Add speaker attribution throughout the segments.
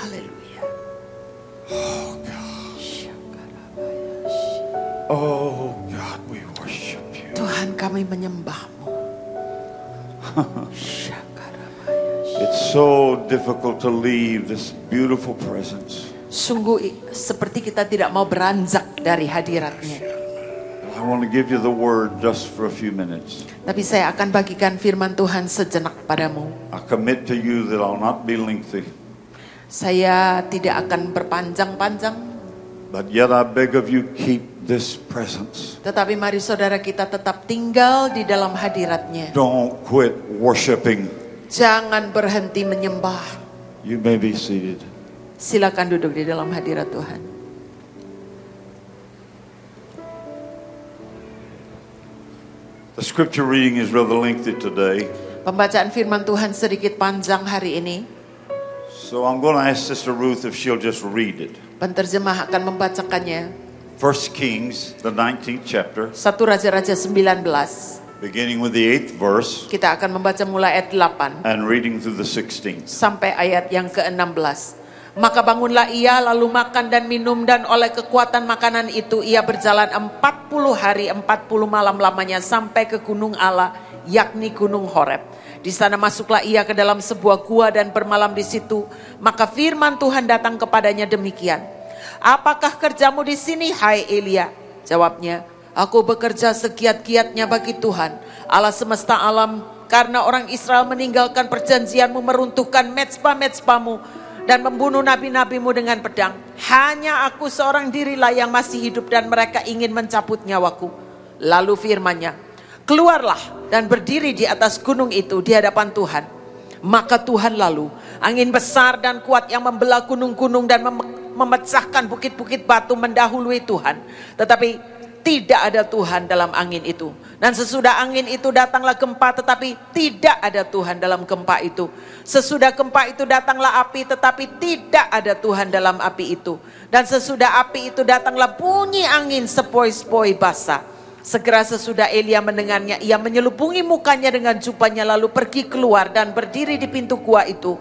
Speaker 1: Haleluya.
Speaker 2: Oh God. Oh God, we worship you.
Speaker 1: Tuhan, kami menyembah-Mu.
Speaker 2: It's so difficult to leave this beautiful presence.
Speaker 1: Sungguh seperti kita tidak mau beranjak dari hadirat-Nya.
Speaker 2: I want to give you the word just for a few minutes.
Speaker 1: Tapi saya akan bagikan firman Tuhan sejenak padamu.
Speaker 2: I commit to you that I'll not be lengthy.
Speaker 1: Saya tidak akan berpanjang-panjang.
Speaker 2: But yet I beg of you, keep this presence.
Speaker 1: Tetapi mari saudara kita tetap tinggal di dalam hadirat-Nya.
Speaker 2: Don't quit worshiping.
Speaker 1: Jangan berhenti menyembah.
Speaker 2: You may be seated.
Speaker 1: Silakan duduk di dalam hadirat Tuhan.
Speaker 2: The scripture reading is rather lengthy today.
Speaker 1: Pembacaan firman Tuhan sedikit panjang hari ini.
Speaker 2: So I'm going to ask Sister Ruth if she'll just read it.
Speaker 1: Penterjemah akan membacakannya.
Speaker 2: 1 Kings, the 19th chapter,
Speaker 1: 1 Raja-Raja 19.
Speaker 2: beginning with the 8th verse
Speaker 1: Kita akan membaca mulai ayat 8
Speaker 2: and reading through the 16th.
Speaker 1: sampai ayat yang ke-16. Maka bangunlah ia lalu makan dan minum, dan oleh kekuatan makanan itu ia berjalan 40 hari 40 malam lamanya sampai ke gunung Allah, yakni gunung Horeb. Di sana masuklah ia ke dalam sebuah gua dan bermalam di situ. Maka firman Tuhan datang kepadanya demikian. Apakah kerjamu di sini, hai Elia? Jawabnya, aku bekerja segiat-giatnya bagi Tuhan, Allah semesta alam, karena orang Israel meninggalkan perjanjianmu, meruntuhkan mezbah-mezbahmu, dan membunuh nabi-nabimu dengan pedang. Hanya aku seorang dirilah yang masih hidup, dan mereka ingin mencabut nyawaku. Lalu firman-Nya, keluarlah dan berdiri di atas gunung itu di hadapan Tuhan. Maka Tuhan lalu, angin besar dan kuat yang membelah gunung-gunung dan memecahkan bukit-bukit batu mendahului Tuhan. Tetapi tidak ada Tuhan dalam angin itu. Dan sesudah angin itu datanglah gempa, tetapi tidak ada Tuhan dalam gempa itu. Sesudah gempa itu datanglah api, tetapi tidak ada Tuhan dalam api itu. Dan sesudah api itu datanglah bunyi angin sepoi-sepoi basah. Segera sesudah Elia mendengarnya, ia menyelubungi mukanya dengan jubahnya lalu pergi keluar dan berdiri di pintu gua itu.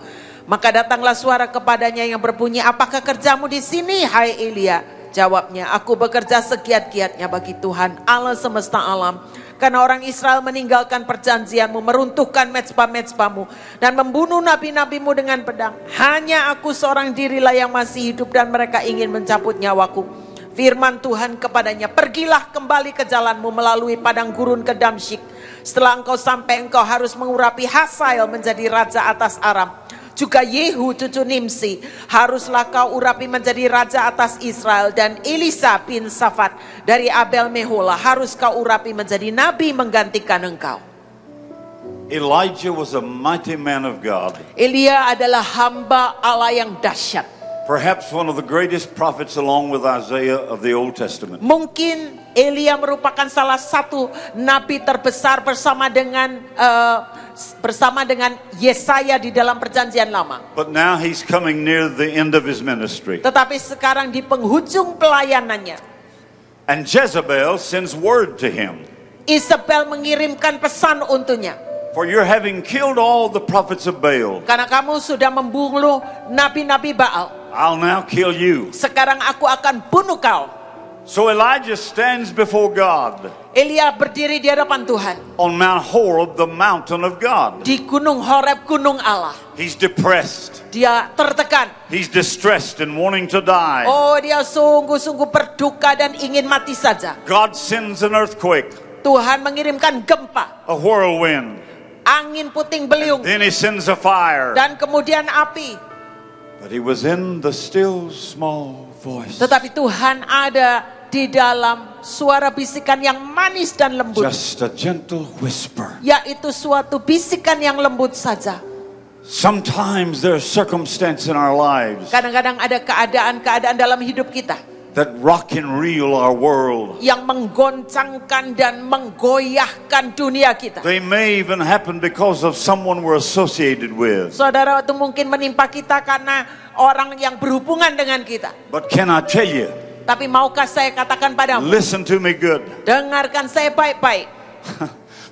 Speaker 1: Maka datanglah suara kepadanya yang berbunyi, apakah kerjamu di sini, hai Elia? Jawabnya, aku bekerja segiat-giatnya bagi Tuhan, Allah semesta alam. Karena orang Israel meninggalkan perjanjianmu, meruntuhkan mezbah-mezbahmu, dan membunuh nabi-nabimu dengan pedang. Hanya aku seorang dirilah yang masih hidup, dan mereka ingin mencabut nyawaku. Firman Tuhan kepadanya, pergilah kembali ke jalanmu melalui padang gurun ke Damsyik. Setelah engkau sampai, engkau harus mengurapi Hazael menjadi raja atas Aram. Juga Yehu cucu Nimsi haruslah kau urapi menjadi raja atas Israel. Dan Elisa bin Safat dari Abel Mehola harus kau urapi menjadi nabi menggantikan engkau.
Speaker 2: Elijah was a mighty man of God.
Speaker 1: Elia adalah hamba Allah yang dahsyat.
Speaker 2: Perhaps one of the greatest prophets along with Isaiah of the Old Testament.
Speaker 1: Mungkin Elia merupakan salah satu nabi terbesar bersama dengan Yesaya di dalam perjanjian lama.
Speaker 2: But now he's coming near the end of his ministry.
Speaker 1: Tetapi sekarang di penghujung pelayanannya.
Speaker 2: And Jezebel sends word to him.
Speaker 1: Isabel mengirimkan pesan untuknya.
Speaker 2: For you're having killed all the prophets of Baal.
Speaker 1: Karena kamu sudah membunuh nabi-nabi Baal.
Speaker 2: I'll now kill you.
Speaker 1: Sekarang aku akan bunuh kau.
Speaker 2: So Elijah stands before God.
Speaker 1: Elia berdiri di hadapan Tuhan.
Speaker 2: On Mount Horeb, the mountain of God.
Speaker 1: Di gunung Horeb, gunung Allah.
Speaker 2: He's depressed.
Speaker 1: Dia tertekan.
Speaker 2: He's distressed and wanting to die.
Speaker 1: Oh, dia sungguh-sungguh berduka dan ingin mati saja.
Speaker 2: God sends an earthquake.
Speaker 1: Tuhan mengirimkan gempa.
Speaker 2: A whirlwind.
Speaker 1: Angin puting beliung.
Speaker 2: Then he sends a fire.
Speaker 1: Dan kemudian api.
Speaker 2: But he was in the still small voice.
Speaker 1: Tetapi Tuhan ada di dalam suara bisikan yang manis dan lembut.
Speaker 2: Just a gentle whisper.
Speaker 1: Yaitu suatu bisikan yang lembut saja.
Speaker 2: Sometimes there are circumstances in our lives
Speaker 1: Kadang-kadang ada keadaan-keadaan dalam hidup kita
Speaker 2: that rock and reel our world.
Speaker 1: yang menggoncangkan dan menggoyahkan dunia kita.
Speaker 2: They may even happen because of someone we're associated with.
Speaker 1: Saudara, itu mungkin menimpa kita karena orang yang berhubungan dengan kita.
Speaker 2: But can I tell you?
Speaker 1: Tapi maukah saya katakan padamu?
Speaker 2: Listen to me good.
Speaker 1: Dengarkan saya baik-baik.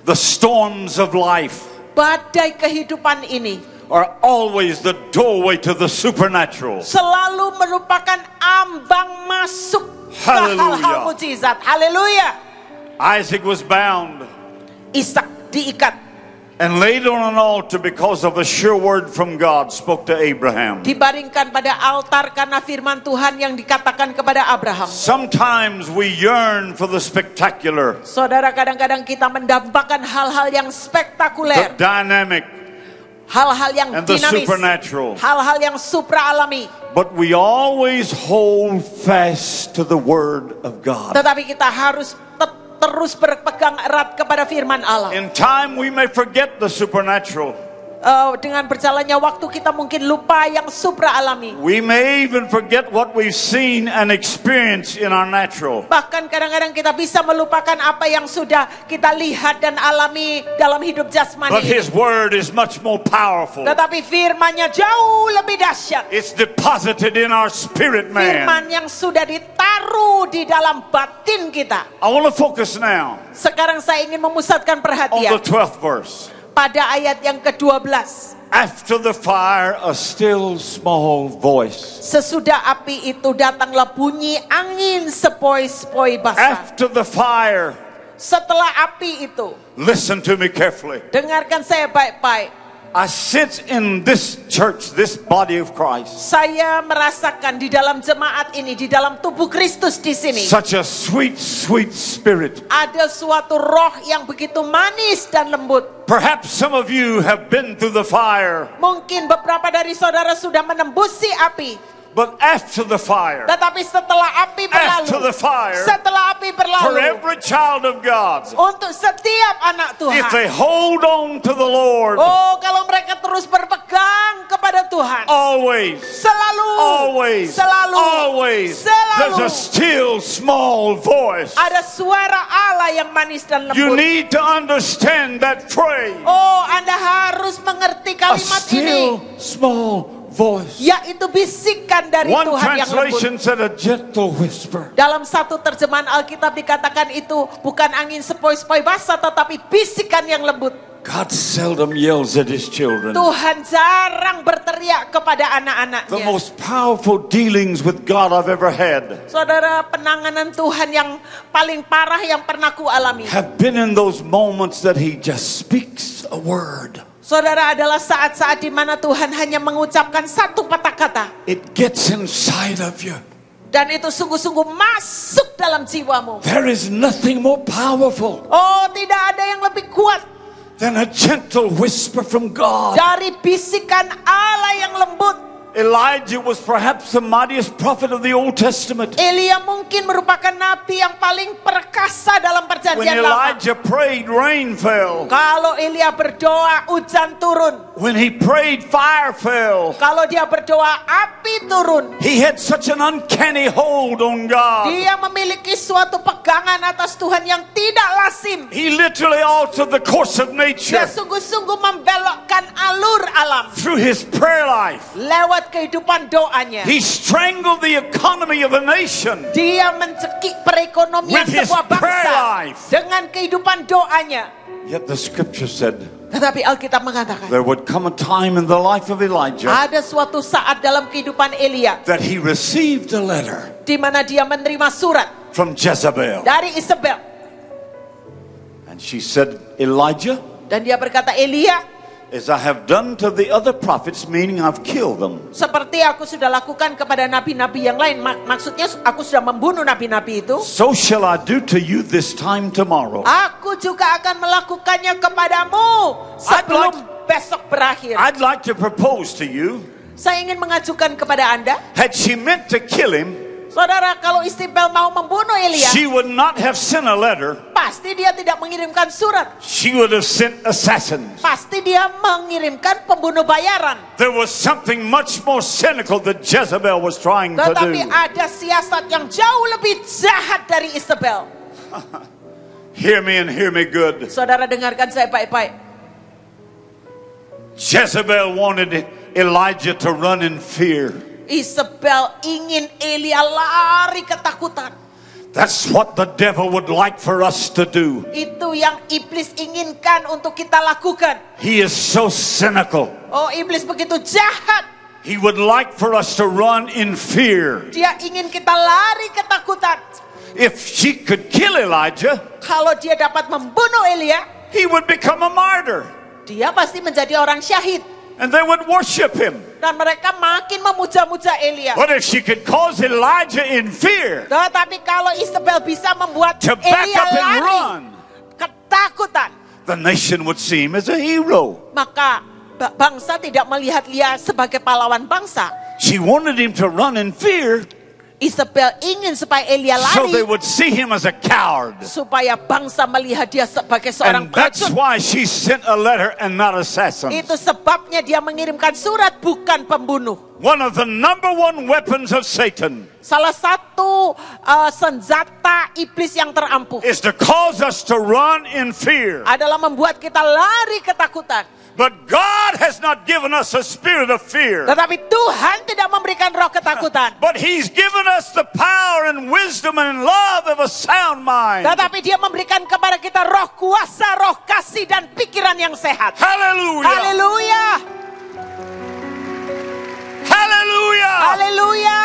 Speaker 2: The storms of life
Speaker 1: Badai kehidupan ini
Speaker 2: are always the doorway to the supernatural.
Speaker 1: selalu merupakan ambang masuk ke
Speaker 2: Haleluya.
Speaker 1: hal-hal mujizat. Haleluya.
Speaker 2: Isaac was bound
Speaker 1: Ishak diikat,
Speaker 2: and laid on an altar because of a sure word from God spoke to Abraham.
Speaker 1: dibaringkan pada altar karena firman Tuhan yang dikatakan kepada Abraham.
Speaker 2: Sometimes we yearn for the spectacular,
Speaker 1: Saudara, kadang-kadang kita mendambakan hal-hal yang
Speaker 2: the
Speaker 1: spektakuler,
Speaker 2: dynamic,
Speaker 1: hal-hal yang
Speaker 2: and the
Speaker 1: dinamis,
Speaker 2: supernatural.
Speaker 1: hal-hal yang supra alami.
Speaker 2: But we always hold fast to the word of God.
Speaker 1: Tetapi kita harus terus berpegang erat kepada firman Allah.
Speaker 2: In time we may forget the supernatural.
Speaker 1: Dengan berjalannya waktu kita mungkin lupa yang supra alami.
Speaker 2: We may even forget what we've seen and experienced in our natural.
Speaker 1: Bahkan kadang-kadang kita bisa melupakan apa yang sudah kita lihat dan alami dalam hidup jasmani
Speaker 2: But
Speaker 1: ini.
Speaker 2: His word is much more powerful.
Speaker 1: Tetapi firman-Nya jauh lebih dahsyat.
Speaker 2: It's deposited in our spirit man.
Speaker 1: Firman yang sudah ditaruh di dalam batin kita.
Speaker 2: I want to focus now
Speaker 1: Sekarang saya ingin memusatkan
Speaker 2: on
Speaker 1: perhatian
Speaker 2: the 12th verse.
Speaker 1: pada ayat yang ke-12.
Speaker 2: After the fire, a still small voice.
Speaker 1: Sesudah api itu datanglah bunyi angin sepoi-sepoi basah.
Speaker 2: After the fire,
Speaker 1: Setelah api itu,
Speaker 2: listen to me carefully.
Speaker 1: dengarkan saya baik-baik.
Speaker 2: I sense in this church, this body of Christ,
Speaker 1: Saya merasakan di dalam jemaat ini, di dalam tubuh Kristus di sini,
Speaker 2: such a sweet, sweet spirit.
Speaker 1: ada suatu roh yang begitu manis dan lembut.
Speaker 2: Perhaps some of you have been through the fire,
Speaker 1: Mungkin beberapa dari saudara sudah menembusi api.
Speaker 2: but after the fire,
Speaker 1: Tetapi setelah api
Speaker 2: after
Speaker 1: berlalu,
Speaker 2: the fire,
Speaker 1: setelah api
Speaker 2: for
Speaker 1: berlalu,
Speaker 2: every child of God,
Speaker 1: untuk setiap anak
Speaker 2: if they
Speaker 1: Tuhan,
Speaker 2: hold on to the Lord,
Speaker 1: oh kalau mereka terus berpegang kepada Tuhan,
Speaker 2: always,
Speaker 1: selalu,
Speaker 2: always,
Speaker 1: selalu,
Speaker 2: always, there's a
Speaker 1: selalu
Speaker 2: still small voice.
Speaker 1: ada suara Allah yang manis dan
Speaker 2: You
Speaker 1: lembut.
Speaker 2: need to understand that phrase.
Speaker 1: Oh, Anda harus mengerti
Speaker 2: A
Speaker 1: kalimat
Speaker 2: still
Speaker 1: ini,
Speaker 2: small voice.
Speaker 1: yaitu bisikan dari
Speaker 2: One
Speaker 1: Tuhan yang lembut.
Speaker 2: translation said a gentle whisper.
Speaker 1: Dalam satu terjemahan Alkitab dikatakan itu bukan angin sepoi-sepoi basah, tetapi bisikan yang lembut.
Speaker 2: God seldom yells at his children.
Speaker 1: Tuhan jarang berteriak kepada
Speaker 2: The
Speaker 1: anak-anaknya.
Speaker 2: most powerful dealings with God I've ever had
Speaker 1: Saudara, penanganan Tuhan yang paling parah yang pernah kualami,
Speaker 2: have been in those moments that he just speaks a word.
Speaker 1: saudara, adalah saat-saat di mana Tuhan hanya mengucapkan satu patah kata,
Speaker 2: It gets inside of you.
Speaker 1: dan itu sungguh-sungguh masuk dalam jiwamu.
Speaker 2: There is nothing more powerful
Speaker 1: Oh, tidak ada yang lebih kuat
Speaker 2: than a gentle whisper from God.
Speaker 1: dari bisikan Allah yang lembut.
Speaker 2: Elijah was perhaps the mightiest prophet of the Old Testament.
Speaker 1: Elia mungkin merupakan nabi yang paling perkasa dalam
Speaker 2: When
Speaker 1: perjanjian lama.
Speaker 2: Elijah prayed, rain fell.
Speaker 1: Kalau Elia berdoa, hujan turun.
Speaker 2: When he prayed, fire fell.
Speaker 1: Kalau dia berdoa, api turun.
Speaker 2: He had such an uncanny hold on God.
Speaker 1: Dia memiliki suatu pegangan atas Tuhan yang tidak lazim.
Speaker 2: He literally altered the course of
Speaker 1: Dia
Speaker 2: nature
Speaker 1: sungguh-sungguh membelokkan alur alam
Speaker 2: through his prayer life.
Speaker 1: lewat kehidupan doanya.
Speaker 2: He strangled the economy of a nation
Speaker 1: Dia mencekik perekonomian
Speaker 2: with his
Speaker 1: sebuah
Speaker 2: prayer
Speaker 1: bangsa
Speaker 2: life.
Speaker 1: dengan kehidupan doanya.
Speaker 2: Yet the scripture said
Speaker 1: Tetapi Alkitab mengatakan,
Speaker 2: there would come a time in the life of Elijah
Speaker 1: ada suatu saat dalam kehidupan Elia
Speaker 2: that he received a letter
Speaker 1: di mana dia menerima surat
Speaker 2: from Jezebel.
Speaker 1: dari Isabel,
Speaker 2: And she said, Elijah,
Speaker 1: dan dia berkata, Elia,
Speaker 2: as I have done to the other prophets, meaning I've killed them,
Speaker 1: seperti aku sudah lakukan kepada nabi-nabi yang lain, maksudnya aku sudah membunuh nabi-nabi itu,
Speaker 2: so shall I do to you this time tomorrow.
Speaker 1: aku juga akan melakukannya kepadamu sebelum besok berakhir.
Speaker 2: I'd like to propose to you,
Speaker 1: Saya ingin mengajukan kepada Anda,
Speaker 2: had she meant to kill him,
Speaker 1: saudara, kalau Isabel mau membunuh Elia,
Speaker 2: she would not have sent a letter.
Speaker 1: pasti dia tidak mengirimkan surat.
Speaker 2: She would have sent assassins.
Speaker 1: Pasti dia mengirimkan pembunuh bayaran.
Speaker 2: There was something much more cynical that Jezebel was trying to
Speaker 1: Tetapi
Speaker 2: do.
Speaker 1: ada siasat yang jauh lebih jahat dari Isabel.
Speaker 2: Hear me and hear me good.
Speaker 1: Saudara, dengarkan saya baik-baik.
Speaker 2: Jezebel wanted Elijah to run in fear.
Speaker 1: Isabel ingin Elia lari ketakutan.
Speaker 2: That's what the devil would like for us to do.
Speaker 1: Itu yang iblis inginkan untuk kita lakukan.
Speaker 2: He is so cynical.
Speaker 1: Oh, iblis begitu jahat.
Speaker 2: He would like for us to run in fear.
Speaker 1: Dia ingin kita lari ketakutan.
Speaker 2: If she could kill Elijah,
Speaker 1: Kalau dia dapat membunuh Elia,
Speaker 2: he would become a martyr.
Speaker 1: dia pasti menjadi orang syahid.
Speaker 2: And they would worship him.
Speaker 1: Dan mereka makin memuja-muja Elia.
Speaker 2: But if she could cause Elijah in fear
Speaker 1: Tetapi kalau Isabel bisa membuat
Speaker 2: to back
Speaker 1: Elia
Speaker 2: up and
Speaker 1: lari
Speaker 2: run,
Speaker 1: ketakutan,
Speaker 2: the nation would see him as a hero.
Speaker 1: maka bangsa tidak melihat dia sebagai pahlawan bangsa.
Speaker 2: She wanted him to run in fear
Speaker 1: Isabel ingin supaya Elia
Speaker 2: so they
Speaker 1: lari,
Speaker 2: would see him as a coward.
Speaker 1: supaya bangsa melihat dia sebagai seorang
Speaker 2: And that's
Speaker 1: prajurit.
Speaker 2: why she sent a letter and not assassin.
Speaker 1: Itu sebabnya dia mengirimkan surat, bukan pembunuh.
Speaker 2: One of the number one weapons of Satan
Speaker 1: Salah satu senjata iblis yang terampuh
Speaker 2: is to cause us to run in fear.
Speaker 1: adalah membuat kita lari ketakutan.
Speaker 2: But God has not given us a spirit of fear.
Speaker 1: Tetapi Tuhan tidak memberikan roh ketakutan.
Speaker 2: But He's given us the power and wisdom and love of a sound mind.
Speaker 1: Tetapi dia memberikan kepada kita roh kuasa, roh kasih, dan pikiran yang sehat.
Speaker 2: Hallelujah.
Speaker 1: Haleluya.
Speaker 2: Hallelujah.
Speaker 1: Haleluya.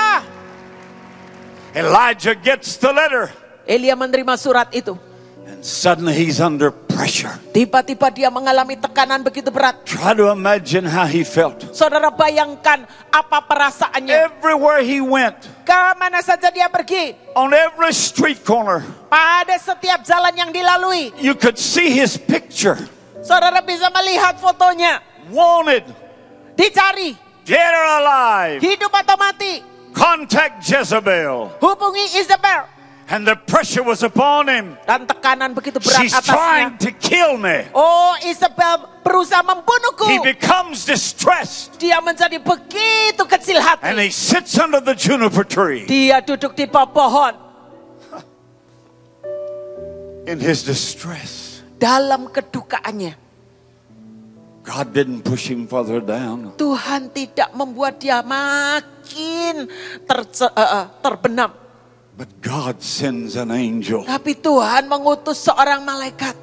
Speaker 2: Elijah gets the letter.
Speaker 1: Elia menerima surat itu.
Speaker 2: And suddenly he's under pressure.
Speaker 1: Tiba-tiba dia mengalami tekanan begitu berat.
Speaker 2: Try to imagine how he felt.
Speaker 1: Saudara bayangkan apa perasaannya.
Speaker 2: Everywhere he went,
Speaker 1: Kemana saja dia pergi,
Speaker 2: on every street corner,
Speaker 1: pada setiap jalan yang dilalui,
Speaker 2: you could see his picture.
Speaker 1: saudara bisa melihat fotonya.
Speaker 2: Wanted,
Speaker 1: Dicari,
Speaker 2: dead or alive.
Speaker 1: hidup atau mati.
Speaker 2: Contact Jezebel.
Speaker 1: Hubungi Isabel.
Speaker 2: And the pressure was upon him.
Speaker 1: Dan tekanan begitu berat
Speaker 2: She's trying
Speaker 1: atasnya.
Speaker 2: to kill me.
Speaker 1: Oh, Isabel berusaha membunuhku.
Speaker 2: He becomes distressed.
Speaker 1: Dia menjadi begitu kecil
Speaker 2: And
Speaker 1: hati.
Speaker 2: he sits under the juniper tree.
Speaker 1: Dia duduk di bawah pohon.
Speaker 2: In his distress.
Speaker 1: Dalam kedukaannya.
Speaker 2: God didn't push him further down.
Speaker 1: Tuhan tidak membuat dia makin terbenam.
Speaker 2: But God sends an angel.
Speaker 1: Tapi Tuhan mengutus seorang malaikat.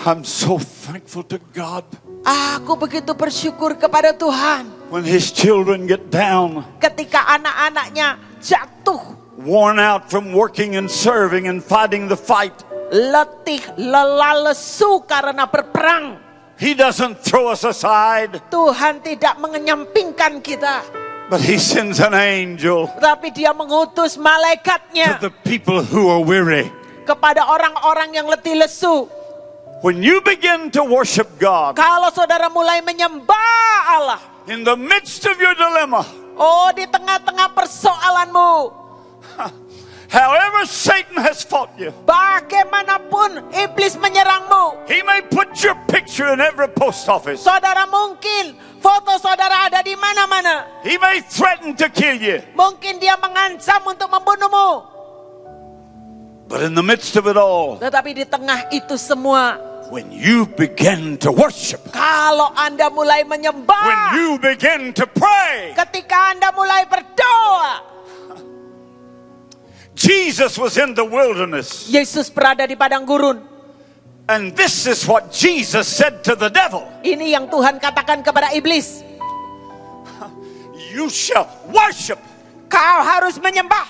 Speaker 2: I'm so thankful to God.
Speaker 1: Aku begitu bersyukur kepada Tuhan.
Speaker 2: When his children get down,
Speaker 1: Ketika anak-anaknya jatuh,
Speaker 2: worn out from working and serving and fighting the fight,
Speaker 1: letih, lelah, lesu karena berperang,
Speaker 2: he doesn't throw us aside,
Speaker 1: Tuhan tidak mengenyampingkan kita.
Speaker 2: but he sends an angel
Speaker 1: Tapi dia mengutus
Speaker 2: to
Speaker 1: malaikatnya
Speaker 2: the people who are weary.
Speaker 1: kepada orang-orang yang letih lesu.
Speaker 2: When you begin to worship God,
Speaker 1: Kalau saudara mulai menyembah Allah,
Speaker 2: in the midst of your dilemma,
Speaker 1: oh di tengah-tengah persoalanmu,
Speaker 2: however Satan has fought you,
Speaker 1: bagaimanapun iblis menyerangmu,
Speaker 2: he may put your picture in every post office.
Speaker 1: saudara mungkin foto saudara ada di mana-mana.
Speaker 2: He may threaten to kill you.
Speaker 1: Mungkin dia mengancam untuk membunuhmu.
Speaker 2: But in the midst of it all,
Speaker 1: Tetapi di tengah itu semua,
Speaker 2: when you begin to worship,
Speaker 1: kalau Anda mulai
Speaker 2: when
Speaker 1: menyembah,
Speaker 2: you begin to pray,
Speaker 1: ketika Anda mulai berdoa,
Speaker 2: Jesus was in the wilderness.
Speaker 1: Yesus berada di padang gurun.
Speaker 2: And this is what Jesus said to the devil.
Speaker 1: Ini yang Tuhan katakan kepada iblis.
Speaker 2: You shall worship.
Speaker 1: Kau harus menyembah.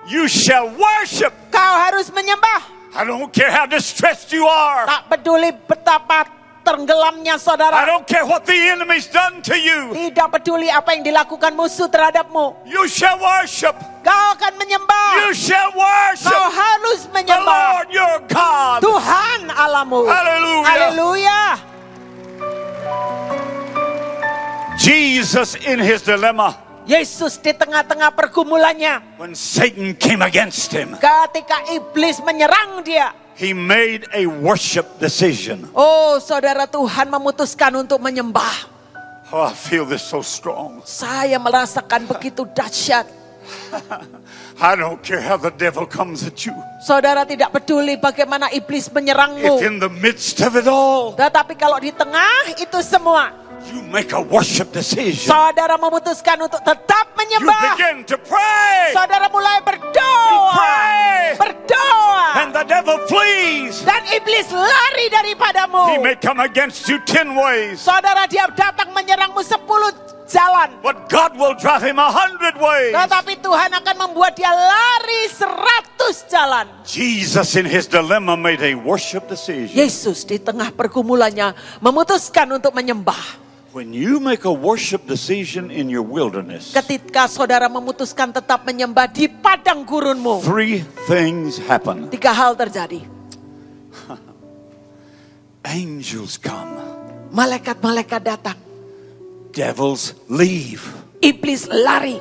Speaker 2: You shall worship.
Speaker 1: Kau harus menyembah.
Speaker 2: I don't care how distressed you are.
Speaker 1: Tak peduli betapa tenggelamnya
Speaker 2: I
Speaker 1: saudara.
Speaker 2: don't care what the enemy's done to you.
Speaker 1: Tidak peduli apa yang dilakukan musuh terhadapmu.
Speaker 2: You shall worship.
Speaker 1: Kau akan menyembah.
Speaker 2: You shall worship
Speaker 1: Kau harus
Speaker 2: the
Speaker 1: menyembah
Speaker 2: Lord your God.
Speaker 1: Tuhan Allahmu.
Speaker 2: Haleluya.
Speaker 1: Haleluya.
Speaker 2: Jesus in his dilemma,
Speaker 1: Yesus di tengah-tengah pergumulannya,
Speaker 2: when Satan came against him,
Speaker 1: ketika iblis menyerang dia,
Speaker 2: he made a worship decision.
Speaker 1: oh saudara, Tuhan memutuskan untuk menyembah.
Speaker 2: Oh, I feel this so strong.
Speaker 1: Saya merasakan begitu dahsyat.
Speaker 2: I don't care how the devil comes at you.
Speaker 1: Saudara tidak peduli bagaimana iblis
Speaker 2: If
Speaker 1: menyerangmu.
Speaker 2: in the midst of it all,
Speaker 1: Tetapi kalau di tengah itu semua,
Speaker 2: You make a worship decision.
Speaker 1: Saudara memutuskan untuk tetap
Speaker 2: You
Speaker 1: menyembah.
Speaker 2: begin to pray.
Speaker 1: Saudara mulai berdoa.
Speaker 2: Pray.
Speaker 1: Berdoa.
Speaker 2: And the devil flees.
Speaker 1: Dan iblis lari daripadamu.
Speaker 2: He may come against you 10 ways.
Speaker 1: Saudara, dia datang menyerangmu 10 jalan.
Speaker 2: But God will drive him 100 ways.
Speaker 1: Tetapi Tuhan akan membuat dia lari 100 jalan.
Speaker 2: Jesus in his dilemma made a worship decision.
Speaker 1: Yesus di tengah pergumulannya memutuskan untuk menyembah.
Speaker 2: When you make a worship decision in your wilderness,
Speaker 1: Ketika saudara memutuskan tetap menyembah di padang gurunmu,
Speaker 2: 3 things happen.
Speaker 1: 3 hal terjadi.
Speaker 2: Angels come.
Speaker 1: Malaikat-malaikat datang.
Speaker 2: Devils leave.
Speaker 1: Iblis lari.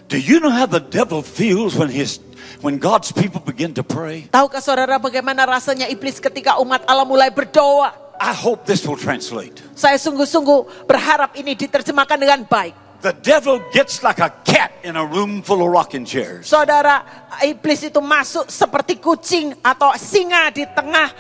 Speaker 2: Do you know how the devil feels when God's people begin to pray?
Speaker 1: Tahukah saudara bagaimana rasanya iblis ketika umat Allah mulai berdoa?
Speaker 2: I hope this will translate.
Speaker 1: Saya sungguh-sungguh berharap ini diterjemahkan dengan baik.
Speaker 2: The devil gets like a cat in a room full of rocking chairs.
Speaker 1: Saudara, iblis itu masuk seperti kucing atau singa di tengah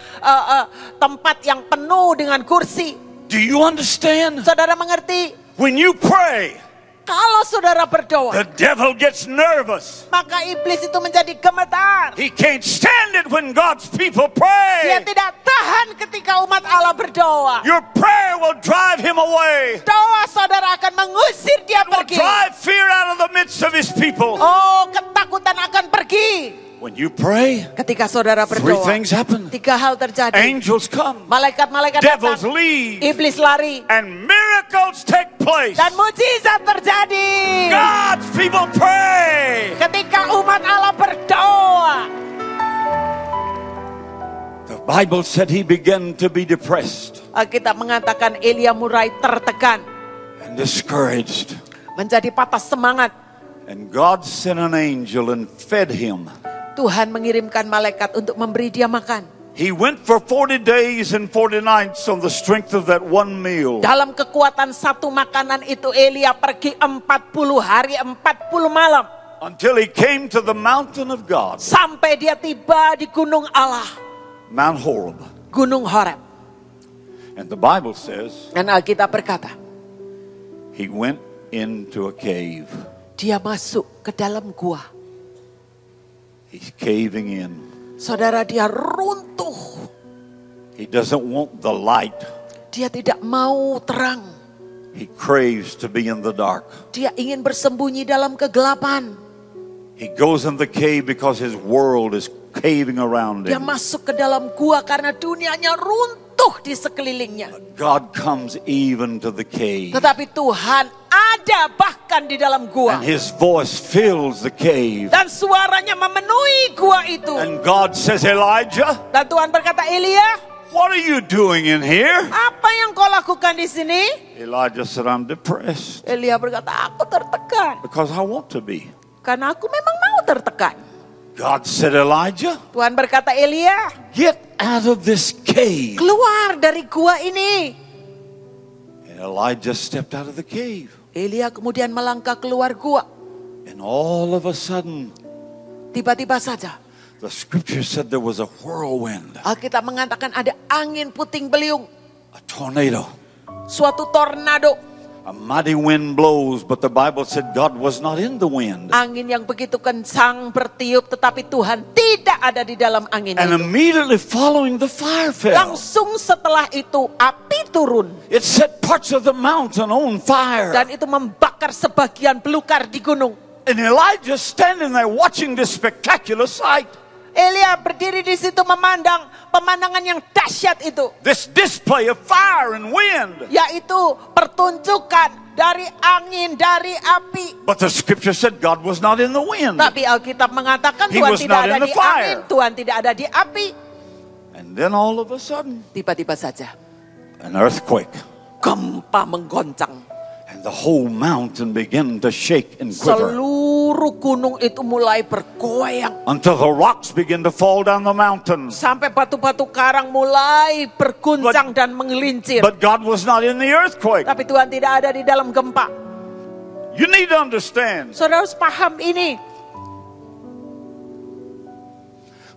Speaker 1: tempat yang penuh dengan kursi.
Speaker 2: Do you understand?
Speaker 1: Saudara mengerti?
Speaker 2: When you pray,
Speaker 1: Kalau saudara berdoa,
Speaker 2: the devil gets nervous.
Speaker 1: maka iblis itu menjadi gemetar.
Speaker 2: He can't stand it when God's people
Speaker 1: Dia
Speaker 2: pray.
Speaker 1: tidak tahan ketika umat Allah berdoa.
Speaker 2: Your prayer will drive him away.
Speaker 1: Doa saudara akan mengusir dia
Speaker 2: Will
Speaker 1: pergi.
Speaker 2: drive fear out of the midst of his people.
Speaker 1: Oh, ketakutan akan pergi.
Speaker 2: When you pray,
Speaker 1: Ketika saudara
Speaker 2: 3
Speaker 1: berdoa,
Speaker 2: things happen.
Speaker 1: 3 hal terjadi.
Speaker 2: Angels come.
Speaker 1: Malaikat-malaikat
Speaker 2: Devils
Speaker 1: datang,
Speaker 2: leave.
Speaker 1: iblis lari,
Speaker 2: And miracles take place.
Speaker 1: dan mujizat terjadi.
Speaker 2: God's people pray.
Speaker 1: Ketika umat Allah berdoa,
Speaker 2: The Bible said he began to be depressed
Speaker 1: Alkitab mengatakan Elia mulai tertekan,
Speaker 2: and discouraged.
Speaker 1: menjadi patah semangat.
Speaker 2: And God sent an angel and fed him.
Speaker 1: Tuhan mengirimkan malaikat untuk memberi dia makan.
Speaker 2: He went for 40 days and 40 nights on the strength of that one meal.
Speaker 1: Dalam kekuatan satu makanan itu Elia pergi 40 hari 40 malam.
Speaker 2: Until he came to the mountain of God,
Speaker 1: Sampai dia tiba di gunung Allah,
Speaker 2: Mount Horeb.
Speaker 1: gunung Horeb.
Speaker 2: And the Bible says
Speaker 1: Dan Alkitab berkata,
Speaker 2: he went into a cave.
Speaker 1: dia masuk ke dalam gua.
Speaker 2: He's caving in.
Speaker 1: Saudara, dia runtuh.
Speaker 2: He doesn't want the light.
Speaker 1: Dia tidak mau terang.
Speaker 2: He craves to be in the dark.
Speaker 1: Dia ingin bersembunyi dalam kegelapan.
Speaker 2: He goes in the cave because his world is caving around
Speaker 1: Dia
Speaker 2: him.
Speaker 1: masuk ke dalam gua karena dunianya runtuh di sekelilingnya.
Speaker 2: God comes even to the cave.
Speaker 1: Tetapi Tuhan ada bahkan di dalam gua.
Speaker 2: And his voice fills the cave.
Speaker 1: Dan suaranya memenuhi gua itu.
Speaker 2: And God says, Elijah,
Speaker 1: Dan Tuhan berkata, Elia,
Speaker 2: what are you doing in here?
Speaker 1: apa yang kau lakukan di sini?
Speaker 2: Elijah said, I'm depressed
Speaker 1: Elia berkata, aku tertekan.
Speaker 2: because I want to be.
Speaker 1: Karena aku memang mau tertekan.
Speaker 2: God said, Elijah,
Speaker 1: Tuhan berkata, Elia,
Speaker 2: get out of this cave.
Speaker 1: keluar dari gua ini.
Speaker 2: And Elijah stepped out of the cave.
Speaker 1: Elia kemudian melangkah keluar gua.
Speaker 2: And all of a sudden,
Speaker 1: Tiba-tiba saja
Speaker 2: the scripture said there was a whirlwind,
Speaker 1: Alkitab mengatakan ada angin puting beliung.
Speaker 2: a tornado.
Speaker 1: Suatu tornado.
Speaker 2: A mighty wind blows, but the Bible said God was not in the wind.
Speaker 1: Angin yang begitu kencang bertiup, tetapi Tuhan tidak ada di dalam angin
Speaker 2: And
Speaker 1: itu.
Speaker 2: immediately following, the fire fell.
Speaker 1: Langsung setelah itu api turun.
Speaker 2: It set parts of the mountain on fire.
Speaker 1: Dan itu membakar sebagian belukar di gunung.
Speaker 2: And Elijah standing there watching this spectacular sight.
Speaker 1: Elia berdiri di situ memandang pemandangan yang dahsyat itu.
Speaker 2: This display of fire and wind.
Speaker 1: Yaitu pertunjukan dari angin, dari api.
Speaker 2: But the scripture said God was not in the wind.
Speaker 1: Tapi Alkitab mengatakan
Speaker 2: He
Speaker 1: Tuhan
Speaker 2: was
Speaker 1: tidak
Speaker 2: not
Speaker 1: ada
Speaker 2: in the
Speaker 1: di
Speaker 2: fire.
Speaker 1: angin, Tuhan tidak ada di api.
Speaker 2: And then all of a sudden,
Speaker 1: Tiba-tiba saja
Speaker 2: an earthquake.
Speaker 1: gempa menggoncang.
Speaker 2: And the whole mountain began to shake and quiver.
Speaker 1: Seluruh gunung itu mulai bergoyang.
Speaker 2: Until the rocks began to fall down the mountain.
Speaker 1: Sampai batu-batu karang mulai berguncang dan menggelincir.
Speaker 2: But God was not in the earthquake.
Speaker 1: Tapi Tuhan tidak ada di dalam gempa.
Speaker 2: You need to understand.
Speaker 1: Saudara harus paham ini.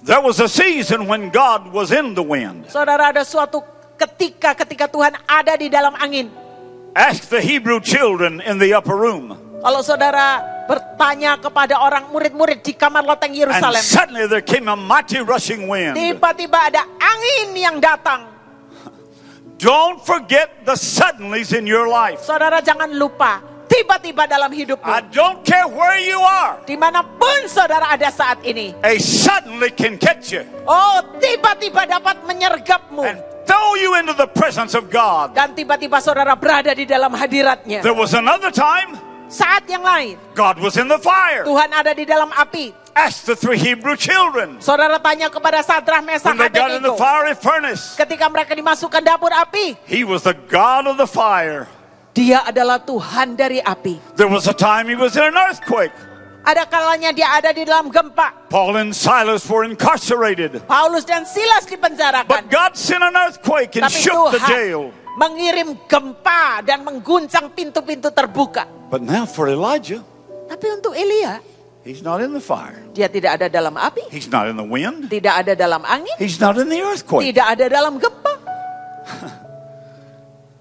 Speaker 2: There was a season when God was in the wind.
Speaker 1: Saudara, ada suatu ketika Tuhan ada di dalam angin.
Speaker 2: Ask the Hebrew children in the upper room.
Speaker 1: Kalau saudara bertanya kepada orang murid-murid di kamar loteng
Speaker 2: And
Speaker 1: Yerusalem,
Speaker 2: suddenly there came a mighty rushing wind.
Speaker 1: tiba-tiba ada angin yang datang.
Speaker 2: Don't forget the suddenlies in your life.
Speaker 1: Saudara jangan lupa, tiba-tiba dalam hidupmu,
Speaker 2: I don't care where you are.
Speaker 1: dimanapun saudara ada saat ini,
Speaker 2: A suddenly can catch you
Speaker 1: oh tiba-tiba dapat menyergapmu.
Speaker 2: and throw you into the presence of God.
Speaker 1: Dan tiba-tiba saudara berada di dalam hadiratnya.
Speaker 2: There was another time
Speaker 1: Saat yang lain,
Speaker 2: God was in the fire.
Speaker 1: Tuhan ada di dalam api.
Speaker 2: Ask the 3 Hebrew children
Speaker 1: Saudara tanya kepada Sadrah, Mesak,
Speaker 2: when they got in the
Speaker 1: Abednego,
Speaker 2: fiery furnace.
Speaker 1: ketika mereka dimasukkan dapur api,
Speaker 2: He was the God of the fire.
Speaker 1: Dia adalah Tuhan dari api.
Speaker 2: There was a time he was in an earthquake.
Speaker 1: Ada kalanya dia ada di dalam gempa.
Speaker 2: Paul and Silas were incarcerated.
Speaker 1: Paulus dan Silas dipenjarakan.
Speaker 2: But God sent an earthquake and
Speaker 1: Tapi
Speaker 2: shook the
Speaker 1: Tuhan
Speaker 2: jail.
Speaker 1: mengirim gempa dan mengguncang pintu-pintu terbuka.
Speaker 2: But now for Elijah,
Speaker 1: Tapi untuk Elia,
Speaker 2: he's not in the fire.
Speaker 1: dia tidak ada dalam api,
Speaker 2: He's not in the wind.
Speaker 1: tidak ada dalam angin,
Speaker 2: He's not in the earthquake.
Speaker 1: tidak ada dalam gempa.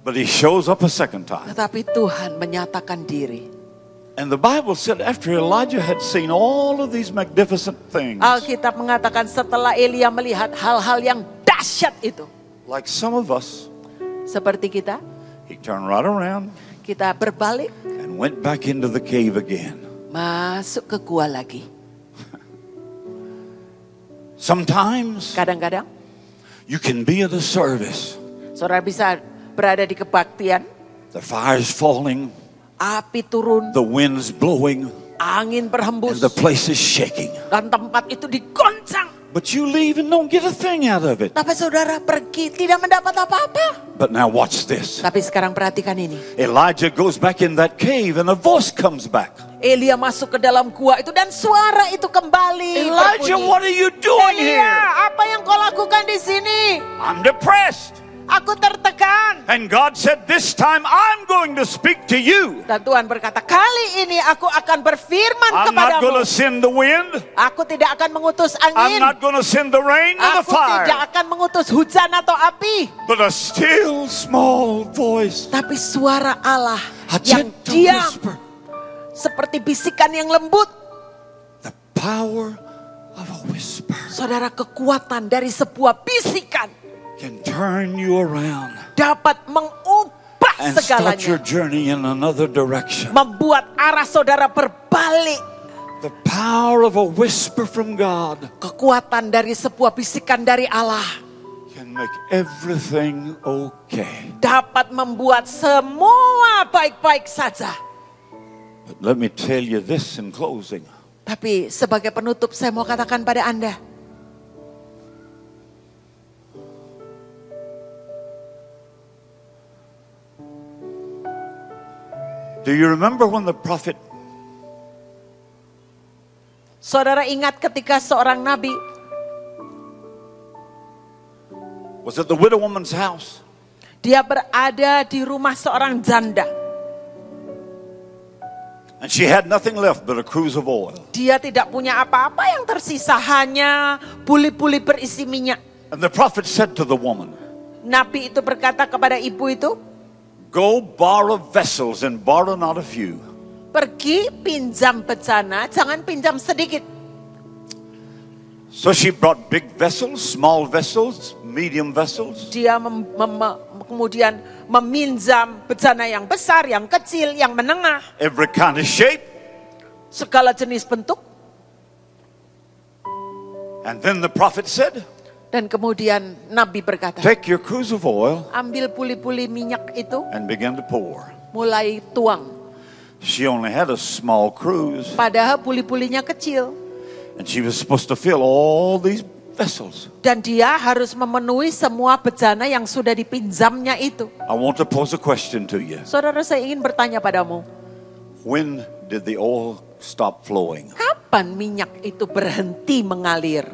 Speaker 2: But he shows up a second time.
Speaker 1: Tetapi Tuhan menyatakan diri.
Speaker 2: And the Bible said after Elijah had seen all of these magnificent things,
Speaker 1: Alkitab mengatakan setelah Elia melihat hal-hal yang dahsyat itu,
Speaker 2: like some of us,
Speaker 1: seperti kita,
Speaker 2: he turned right around
Speaker 1: kita berbalik,
Speaker 2: and went back into the cave again.
Speaker 1: masuk ke gua lagi.
Speaker 2: Sometimes
Speaker 1: Kadang-kadang
Speaker 2: you can be at a service.
Speaker 1: saudara bisa berada di kebaktian,
Speaker 2: The fire's falling,
Speaker 1: api turun,
Speaker 2: the wind's blowing,
Speaker 1: angin
Speaker 2: and
Speaker 1: berhembus,
Speaker 2: the place is shaking.
Speaker 1: dan tempat itu digoncang.
Speaker 2: But you leave and don't get a thing out of it.
Speaker 1: Tapi saudara pergi tidak mendapat apa-apa.
Speaker 2: But now watch this.
Speaker 1: Tapi sekarang perhatikan ini.
Speaker 2: Elijah goes back in that cave and a voice comes back.
Speaker 1: Elia masuk ke dalam gua itu dan suara itu kembali
Speaker 2: Elijah,
Speaker 1: berbunyi.
Speaker 2: what are you doing
Speaker 1: Elia,
Speaker 2: here?
Speaker 1: apa yang kau lakukan di sini?
Speaker 2: I'm depressed.
Speaker 1: Aku tertekan.
Speaker 2: And God said, this time I'm going to speak to you.
Speaker 1: Dan Tuhan berkata, kali ini aku akan berfirman
Speaker 2: I'm not going to
Speaker 1: kepadamu.
Speaker 2: send the wind.
Speaker 1: Aku tidak akan mengutus
Speaker 2: I'm
Speaker 1: angin.
Speaker 2: not going to send the rain or the
Speaker 1: Aku tidak
Speaker 2: fire.
Speaker 1: akan mengutus hujan atau api.
Speaker 2: But a still small voice,
Speaker 1: Tapi suara Allah
Speaker 2: a
Speaker 1: yang
Speaker 2: gentle
Speaker 1: diam
Speaker 2: whisper,
Speaker 1: seperti bisikan yang lembut.
Speaker 2: the power of a whisper
Speaker 1: Saudara, kekuatan dari sebuah bisikan
Speaker 2: can turn you around
Speaker 1: dapat mengubah
Speaker 2: and start your
Speaker 1: segalanya.
Speaker 2: journey in another direction.
Speaker 1: Membuat arah saudara berbalik.
Speaker 2: The power of a whisper from God
Speaker 1: Kekuatan dari sebuah bisikan dari Allah
Speaker 2: can make everything okay.
Speaker 1: dapat membuat semua baik-baik saja.
Speaker 2: But let me tell you this in closing.
Speaker 1: Tapi sebagai penutup saya mau katakan pada Anda,
Speaker 2: Do you remember when the prophet
Speaker 1: saudara ingat ketika seorang nabi
Speaker 2: was at the widow woman's house?
Speaker 1: dia berada di rumah seorang janda.
Speaker 2: And she had nothing left but a cruse of oil.
Speaker 1: Dia tidak punya apa-apa yang tersisa, hanya buli-buli berisi minyak.
Speaker 2: And the prophet said to the woman,
Speaker 1: Nabi itu berkata kepada ibu itu,
Speaker 2: go borrow vessels and borrow not a few.
Speaker 1: pergi pinjam bejana, jangan pinjam sedikit.
Speaker 2: So she brought big vessels, small vessels, medium vessels.
Speaker 1: Dia kemudian meminjam bejana yang besar, yang kecil, yang menengah,
Speaker 2: Every kind of shape.
Speaker 1: segala jenis bentuk.
Speaker 2: And then the prophet said,
Speaker 1: Dan kemudian Nabi berkata,
Speaker 2: take your cruse of oil
Speaker 1: ambil puli-puli minyak itu,
Speaker 2: and begin to pour.
Speaker 1: mulai tuang.
Speaker 2: She only had a small cruse.
Speaker 1: Padahal puli-pulinya kecil.
Speaker 2: And she was supposed to fill all these vessels.
Speaker 1: Dan dia harus memenuhi semua bejana yang sudah dipinjamnya itu.
Speaker 2: I want to pose a question to you.
Speaker 1: Saudara, saya ingin bertanya padamu,
Speaker 2: When did the oil stop flowing?
Speaker 1: kapan minyak itu berhenti mengalir?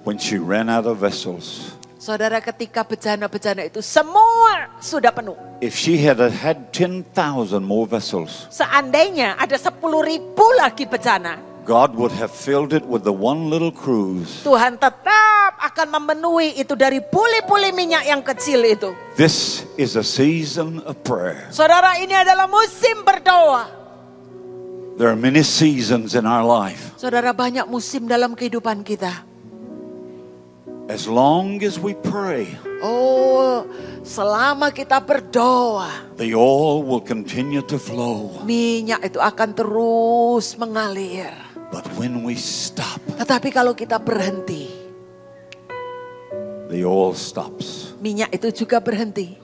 Speaker 2: When she ran out of vessels.
Speaker 1: Saudara, ketika bejana-bejana itu semua sudah penuh.
Speaker 2: If she had had 10,000 more vessels,
Speaker 1: Seandainya ada 10.000 lagi bejana,
Speaker 2: God would have filled it with the one little cruse.
Speaker 1: Tuhan tetap tetap akan memenuhi itu dari puli-puli minyak yang kecil itu.
Speaker 2: This is a season of prayer.
Speaker 1: Saudara, ini adalah musim berdoa.
Speaker 2: There are many seasons in our life.
Speaker 1: Saudara, banyak musim dalam kehidupan kita.
Speaker 2: As long as we pray,
Speaker 1: Oh, selama kita berdoa,
Speaker 2: the oil will continue to flow.
Speaker 1: minyak itu akan terus mengalir.
Speaker 2: But when we stop,
Speaker 1: Tetapi kalau kita berhenti,
Speaker 2: the oil stops.
Speaker 1: minyak itu juga berhenti.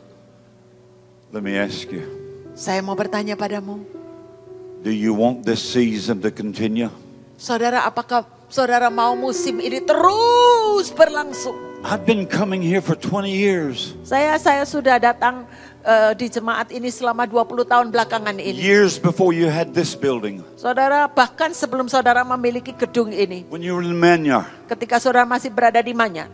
Speaker 2: Let me ask you,
Speaker 1: Saya mau bertanya padamu,
Speaker 2: do you want this season to continue?
Speaker 1: saudara, apakah saudara mau musim ini terus berlangsung?
Speaker 2: I've been coming here for 20 years.
Speaker 1: Saya sudah datang di jemaat ini selama 20 tahun belakangan ini.
Speaker 2: Years before you had this building.
Speaker 1: Saudara, bahkan sebelum saudara memiliki gedung ini,
Speaker 2: When you were in Manyar.
Speaker 1: ketika saudara masih berada di Manyar,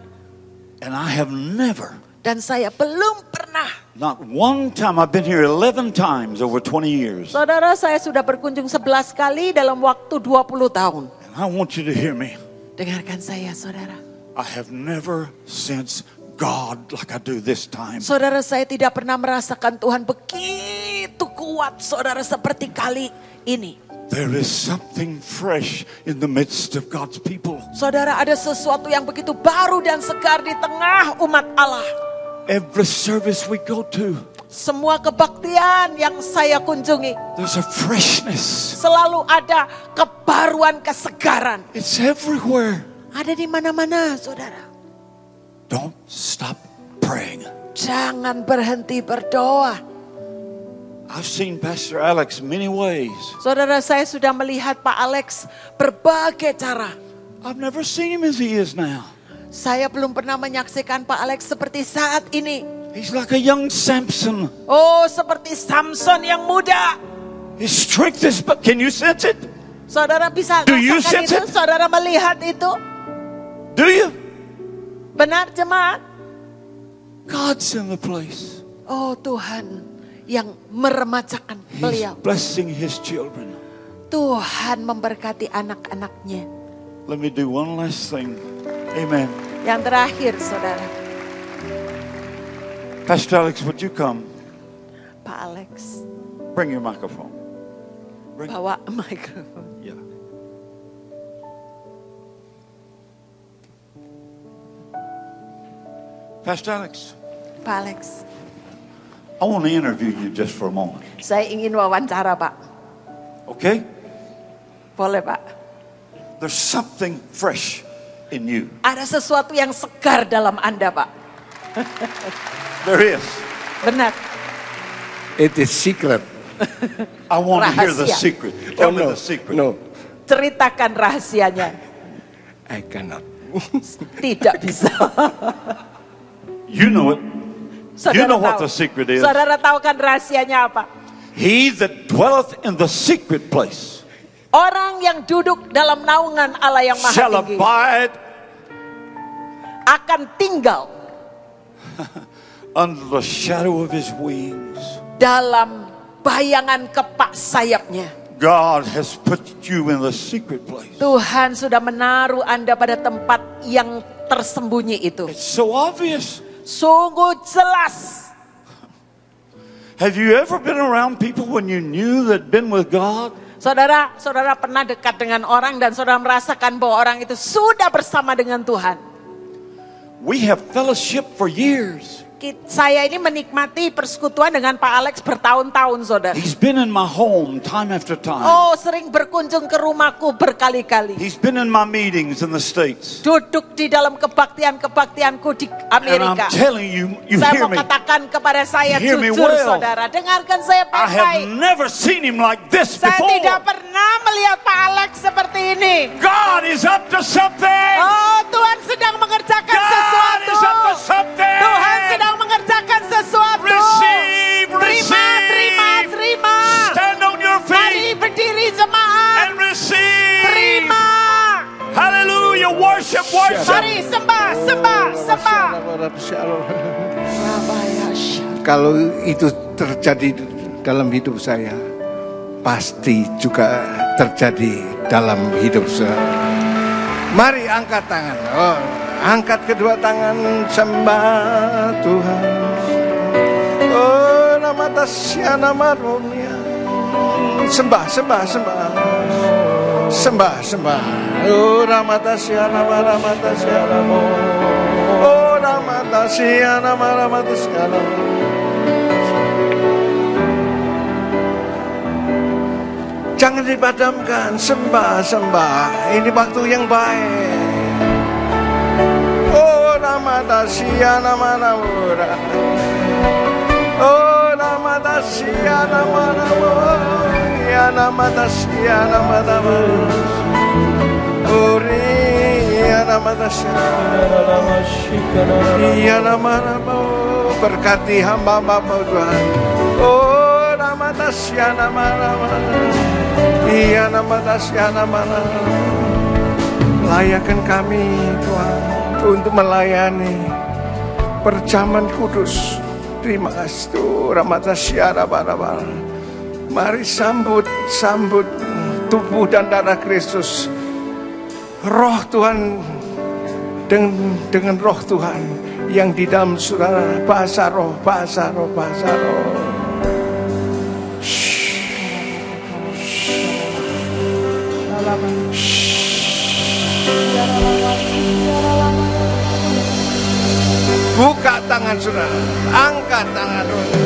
Speaker 2: And I have never,
Speaker 1: dan saya belum pernah.
Speaker 2: not one time, I've been here 11 times over 20 years.
Speaker 1: Saudara, saya sudah berkunjung 11 kali dalam waktu 20 tahun.
Speaker 2: And I want you to hear me.
Speaker 1: Dengarkan saya, saudara.
Speaker 2: I have never sensed God like I do this time.
Speaker 1: Saudara, saya tidak pernah merasakan Tuhan begitu kuat, saudara, seperti kali ini.
Speaker 2: There is something fresh in the midst of God's people.
Speaker 1: Saudara, ada sesuatu yang begitu baru dan segar di tengah umat Allah.
Speaker 2: Every service we go to,
Speaker 1: Semua kebaktian yang saya kunjungi,
Speaker 2: there's a freshness.
Speaker 1: selalu ada kebaruan, kesegaran.
Speaker 2: It's everywhere.
Speaker 1: Ada di mana-mana, saudara.
Speaker 2: Don't stop praying.
Speaker 1: Jangan berhenti berdoa.
Speaker 2: I've seen Pastor Alex many ways.
Speaker 1: Saudara, saya sudah melihat Pak Alex berbagai cara.
Speaker 2: I've never seen him as he is now.
Speaker 1: Saya belum pernah menyaksikan Pak Alex seperti saat ini.
Speaker 2: He's like a young Samson.
Speaker 1: Oh, seperti Samson yang muda.
Speaker 2: His strength is, but can you sense it?
Speaker 1: Saudara bisa
Speaker 2: Do you
Speaker 1: rasakan
Speaker 2: sense
Speaker 1: itu?
Speaker 2: it?
Speaker 1: Saudara melihat itu?
Speaker 2: Do you?
Speaker 1: Benar, jemaat?
Speaker 2: God's in the place.
Speaker 1: Oh, Tuhan yang meremajakan
Speaker 2: He's
Speaker 1: beliau.
Speaker 2: blessing his children.
Speaker 1: Tuhan memberkati anak-anaknya.
Speaker 2: Let me do one last thing. Amen.
Speaker 1: Yang terakhir, saudara.
Speaker 2: Pastor Alex, would you come?
Speaker 1: Pak Alex,
Speaker 2: Bring your microphone. Bring it.
Speaker 1: bawa mikrofon.
Speaker 2: Yeah. Pastor Alex,
Speaker 1: Pak Alex,
Speaker 2: I want to interview you just for a moment.
Speaker 1: saya ingin wawancara, Pak.
Speaker 2: Okay?
Speaker 1: Boleh, Pak?
Speaker 2: There's something fresh in you.
Speaker 1: Ada sesuatu yang segar dalam Anda, Pak.
Speaker 2: There is.
Speaker 1: Benar.
Speaker 3: It is secret.
Speaker 2: I want to hear the
Speaker 1: Rahasia.
Speaker 2: secret. Tell me
Speaker 3: no,
Speaker 2: the secret.
Speaker 3: no,
Speaker 1: Ceritakan rahasianya.
Speaker 3: I cannot.
Speaker 1: Tidak bisa.
Speaker 2: You know it.
Speaker 1: Saudara
Speaker 2: You know what
Speaker 1: tahu.
Speaker 2: the secret is.
Speaker 1: Saudara tahu kan rahasianya apa?
Speaker 2: He that dwelleth in the secret place
Speaker 1: Orang yang duduk dalam naungan Allah yang maha
Speaker 2: shall
Speaker 1: tinggi
Speaker 2: abide
Speaker 1: akan tinggal
Speaker 2: under the shadow of his wings.
Speaker 1: dalam bayangan kepak sayapnya.
Speaker 2: God has put you in the secret place.
Speaker 1: Tuhan sudah menaruh Anda pada tempat yang tersembunyi itu.
Speaker 2: It's so obvious.
Speaker 1: Sungguh jelas.
Speaker 2: Have you ever been around people when you knew they'd been with God?
Speaker 1: Saudara pernah dekat dengan orang dan saudara merasakan bahwa orang itu sudah bersama dengan Tuhan.
Speaker 2: We have fellowship for years.
Speaker 1: Saya ini menikmati persekutuan dengan Pak Alex bertahun-tahun, saudara.
Speaker 2: He's been in my home time after time.
Speaker 1: Oh, sering berkunjung ke rumahku berkali-kali.
Speaker 2: He's been in my meetings in the States.
Speaker 1: Duduk di dalam kebaktianku di
Speaker 2: And
Speaker 1: Amerika.
Speaker 2: I'm telling you, you
Speaker 1: Saya
Speaker 2: hear
Speaker 1: mau
Speaker 2: me.
Speaker 1: katakan kepada saya
Speaker 2: Hear me
Speaker 1: jujur,
Speaker 2: well.
Speaker 1: saudara. Dengarkan saya
Speaker 2: I have
Speaker 1: baik-baik.
Speaker 2: never seen him like this
Speaker 1: Saya tidak
Speaker 2: before.
Speaker 1: pernah melihat Pak Alex seperti ini.
Speaker 2: God is up to something.
Speaker 1: Oh, Tuhan sedang mengerjakan
Speaker 2: God
Speaker 1: sesuatu.
Speaker 2: is up to something.
Speaker 1: Tuhan sedang mengerjakan sesuatu.
Speaker 2: Receive,
Speaker 1: Terima.
Speaker 2: Stand on your
Speaker 1: Mari
Speaker 2: feet
Speaker 1: berdiri jemaat.
Speaker 2: and receive.
Speaker 1: Terima.
Speaker 2: Hallelujah. Worship.
Speaker 1: Mari sembah.
Speaker 3: Kalau itu terjadi dalam hidup saya, pasti juga terjadi dalam hidup saya. Mari angkat tangan. Oh. Angkat kedua tangan, sembah Tuhan. Oh, nama tasyana marunia. Sembah, sembah, sembah. Sembah, sembah. Oh, nama tasyana maramasyana. Oh, nama tasyana maramasyana. Jangan dipadamkan, sembah, sembah. Ini waktu yang baik. Oh, nama tasyana maramura. Oh, nama tasyana maramura. Ya nama tasyana maramura. Ori ya nama tasyana. Ya nama maramura. Berkati hamba-hamba Tuhan. Oh, nama tasyana maramura. Iya nama tasyana maramura. Layakkan kami Tuhan untuk melayani perjamuan kudus. Terima kasih Tuhan. Ramatasyara barabara. Mari sambut tubuh dan darah Kristus. Roh Tuhan dengan roh Tuhan yang di dalam saudara. Bahasa roh, bahasa roh, bahasa roh. Buka tangan saudara, angkat tangan saudara.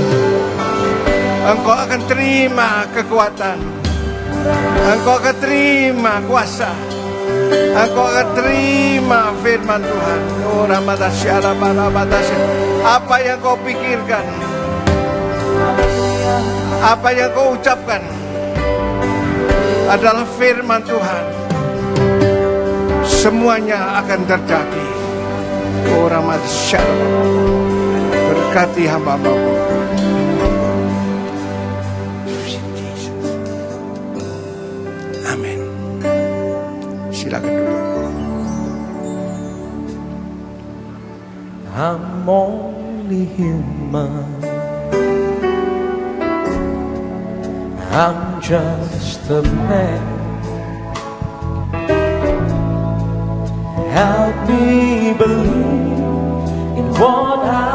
Speaker 3: Engkau akan terima kekuatan, engkau akan terima kuasa, engkau akan terima firman Tuhan. Oh, ramatasyara barabatasyara. Apa yang kau pikirkan, apa yang kau ucapkan adalah firman Tuhan. Semuanya akan terjadi. Orang masyarakat berkati hamba-hamba. Amin. Silakan duduk.
Speaker 4: I'm only human. I'm just a man. Help me believe in what I